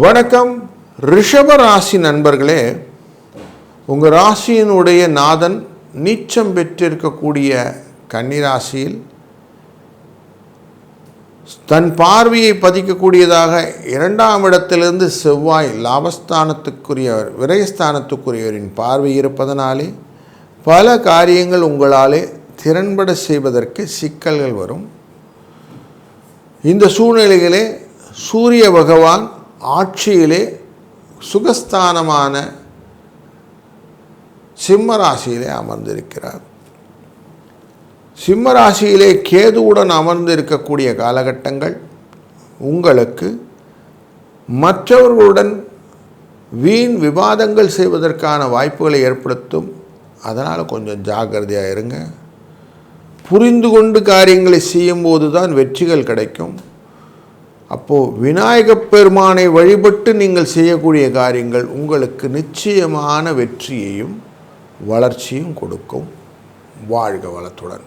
வணக்கம் ரிஷப ராசி நண்பர்களே, உங்கள் ராசியினுடைய நாதன் நீச்சம் பெற்றிருக்கக்கூடிய கன்னிராசியில் தன் பார்வையை பதிக்கக்கூடியதாக 2ஆம் இடத்திலிருந்து செவ்வாய் லாபஸ்தானத்துக்குரியவர் விரயஸ்தானத்துக்குரியவரின் பார்வை இருப்பதனாலே பல காரியங்கள் உங்களாலே திறன்பட செய்வதற்கு சிக்கல்கள் வரும். இந்த சூழ்நிலைகளே சூரிய பகவான் ஆட்சியிலே சுகஸ்தானமான சிம்ம ராசியிலே அமர்ந்திருக்கிறார். சிம்ம ராசியிலே கேதுவுடன் அமர்ந்து இருக்கக்கூடிய காலகட்டங்கள் உங்களுக்கு மற்றவர்களுடன் வீண் விவாதங்கள் செய்வதற்கான வாய்ப்புகளை ஏற்படுத்தும். அதனால் கொஞ்சம் ஜாக்கிரதையாக இருங்க. புரிந்து கொண்டு காரியங்களை செய்யும்போது தான் வெற்றிகள் கிடைக்கும். அப்போது விநாயகப் பெருமானை வழிபட்டு நீங்கள் செய்யக்கூடிய காரியங்கள் உங்களுக்கு நிச்சயமான வெற்றியையும் வளர்ச்சியும் கொடுக்கும். வாழ்க வளத்துடன்.